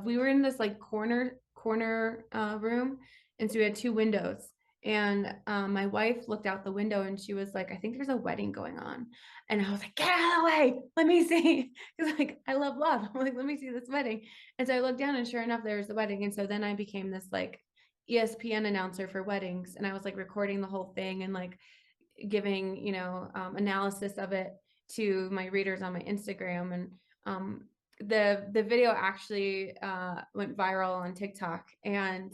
we were in this like corner room, and so we had two windows. And my wife looked out the window and she was like, I think there's a wedding going on. And I was like, get out of the way. Let me see. Because like I love love. I'm like, let me see this wedding. And so I looked down and sure enough, there was the wedding. And so then I became this like ESPN announcer for weddings. And I was like recording the whole thing and like giving, analysis of it to my readers on my Instagram. And the video actually went viral on TikTok. And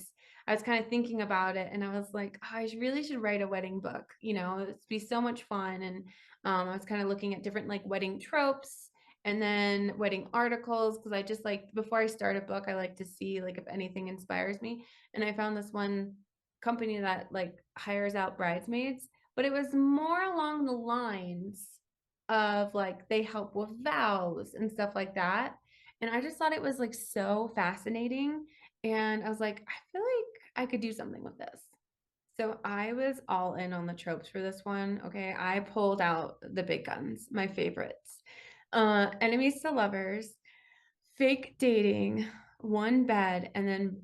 I was kind of thinking about it and I was like, oh, I really should write a wedding book. It'd be so much fun. And I was kind of looking at different like wedding tropes and then wedding articles because I just like before I start a book, I like to see like if anything inspires me. And I found this one company that like hires out bridesmaids, but it was more along the lines of like they help with vows and stuff like that. And I just thought it was like so fascinating. And I was like, I feel like I could do something with this. So I was all in on the tropes for this one. Okay. I pulled out the big guns, my favorites. Enemies to lovers, fake dating, one bed, and then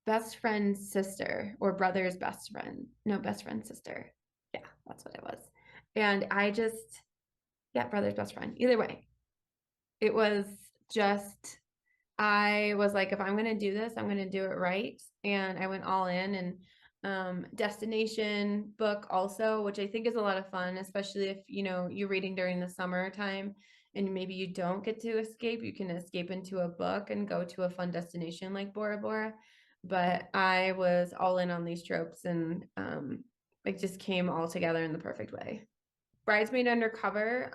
best friend's sister or brother's best friend. No, best friend's sister. Yeah, that's what it was. And I just, yeah, brother's best friend. Either way, it was just, I was like, if I'm going to do this, I'm going to do it right. And I went all in and destination book also, which I think is a lot of fun, especially if, you're reading during the summertime and maybe you don't get to escape, you can escape into a book and go to a fun destination like Bora Bora. But I was all in on these tropes and it just came all together in the perfect way. Bridesmaid Undercover,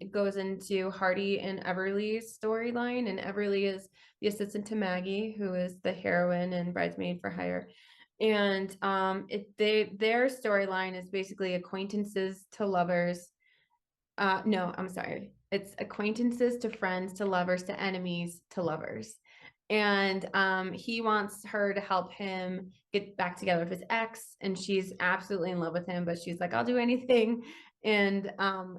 it goes into Hardy and Everly's storyline, and Everly is the assistant to Maggie, who is the heroine in Bridesmaid for Hire. And their storyline is basically acquaintances to lovers. No, I'm sorry. It's acquaintances to friends to lovers to enemies to lovers. And he wants her to help him get back together with his ex, and she's absolutely in love with him, but she's like, I'll do anything. And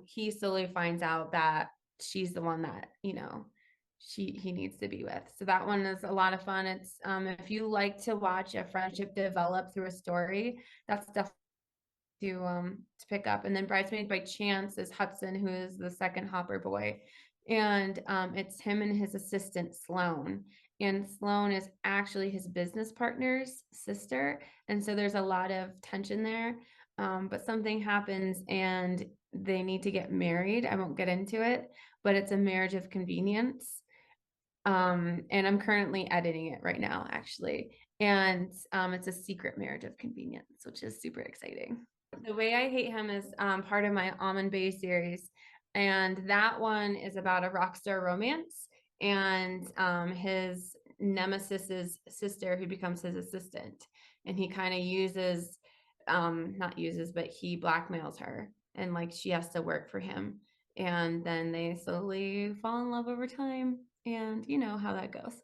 he slowly finds out that she's the one that, he needs to be with. So that one is a lot of fun. It's if you like to watch a friendship develop through a story, that's definitely to pick up. And then Bridesmaid by Chance is Hudson, who is the second Hopper boy. And it's him and his assistant Sloane. And Sloane is actually his business partner's sister. And so there's a lot of tension there. But something happens and they need to get married. I won't get into it, but it's a marriage of convenience. And I'm currently editing it right now, actually. And it's a secret marriage of convenience, which is super exciting. The Way I Hate Him is part of my Almond Bay series. And that one is about a rock star romance and his nemesis's sister who becomes his assistant. And he kind of uses, not uses, but he blackmails her and like she has to work for him. And then they slowly fall in love over time. And you know how that goes.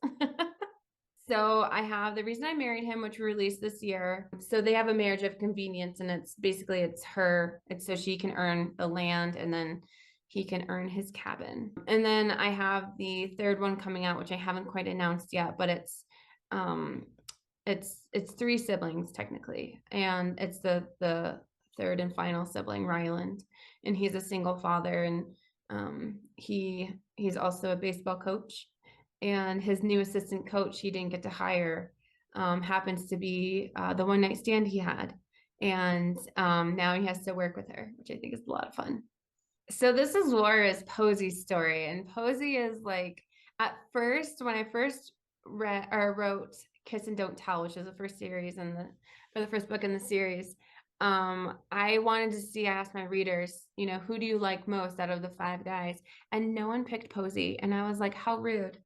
So I have The Reason I Married Him, which released this year. So they have a marriage of convenience, and it's basically it's her. It's so she can earn the land, and then he can earn his cabin. And then I have the third one coming out, which I haven't quite announced yet, but um it's three siblings technically, and it's the third and final sibling, Ryland, and he's a single father, and he's also a baseball coach and his new assistant coach he didn't get to hire happens to be the one night stand he had. And now he has to work with her, which I think is a lot of fun. So this is Laura's Posey's story. And Posey is like, at first, when I first read or wrote Kiss and Don't Tell, which is the first series and for the first book in the series, I wanted to see, I asked my readers, who do you like most out of the five guys? And no one picked Posey. And I was like, how rude.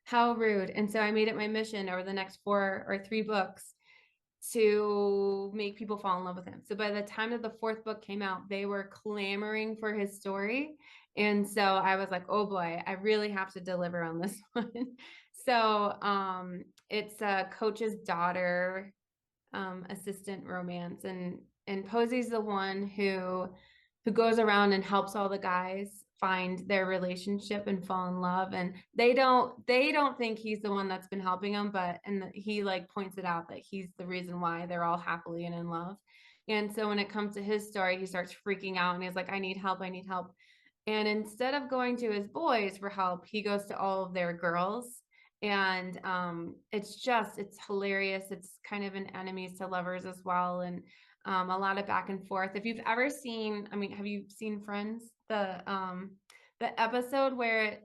How rude. And so I made it my mission over the next four or three books to make people fall in love with him. So by the time that the fourth book came out, they were clamoring for his story. And so I was like, oh boy, I really have to deliver on this one. So it's a coach's daughter assistant romance. And Posey's the one who goes around and helps all the guys find their relationship and fall in love, and they don't think he's the one that's been helping them, but he like points it out that he's the reason why they're all happily and in love. And so when it comes to his story, he starts freaking out and he's like, I need help, I need help. And instead of going to his boys for help, he goes to all of their girls. And it's hilarious. It's kind of an enemies to lovers as well. And a lot of back and forth. If you've ever seen, I mean, have you seen Friends? The episode where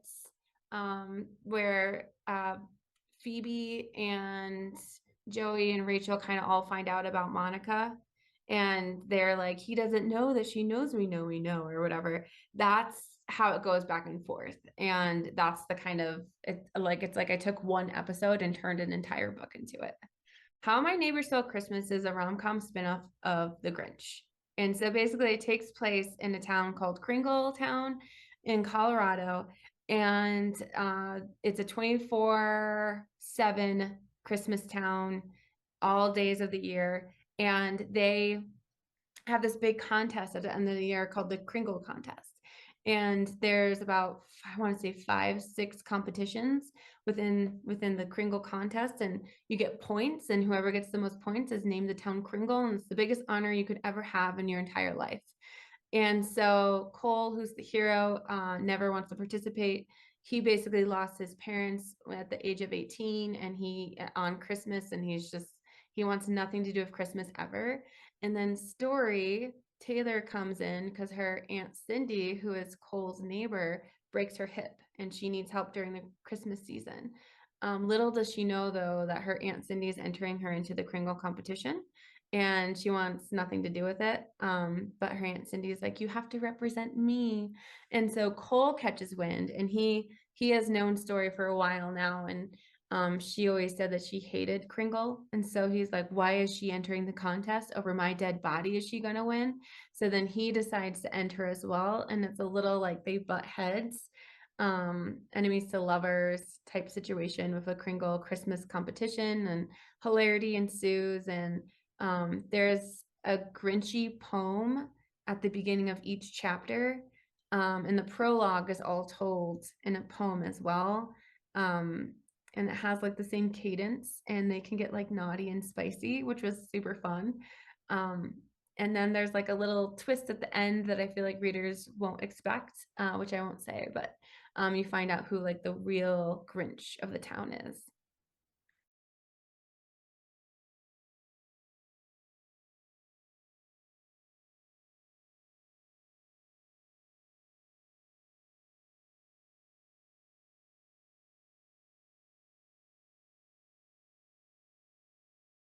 Phoebe and Joey and Rachel kind of all find out about Monica, and they're like, he doesn't know that she knows we know, or whatever. That's how it goes back and forth. And that's the kind of it's like I took one episode and turned an entire book into it. How My Neighbor Stole Christmas is a rom-com spinoff of The Grinch. And so basically it takes place in a town called Kringle Town in Colorado. And it's a 24/7 Christmas town all days of the year. And they have this big contest at the end of the year called the Kringle Contest. And there's about, I want to say, 5, 6 competitions within the Kringle contest, and you get points, and whoever gets the most points is named the town Kringle, and it's the biggest honor you could ever have in your entire life. And so Cole, who's the hero, never wants to participate. He basically lost his parents at the age of 18, and he on Christmas, and he wants nothing to do with Christmas ever. And then Story Taylor comes in because her Aunt Cindy, who is Cole's neighbor, breaks her hip and she needs help during the Christmas season. Little does she know, though, that her Aunt Cindy is entering her into the Kringle competition and she wants nothing to do with it. But her Aunt Cindy is like, you have to represent me. And so Cole catches wind, and he has known Story for a while now. And she always said that she hated Kringle. And so he's like, why is she entering the contest over my dead body? Is she going to win? So then he decides to enter as well. And it's a little like they butt heads, enemies to lovers type situation with a Kringle Christmas competition, and hilarity ensues. And there's a Grinchy poem at the beginning of each chapter. And the prologue is all told in a poem as well. And it has like the same cadence, and they can get like naughty and spicy, which was super fun. And then there's like a little twist at the end that I feel like readers won't expect, which I won't say, but you find out who like the real Grinch of the town is.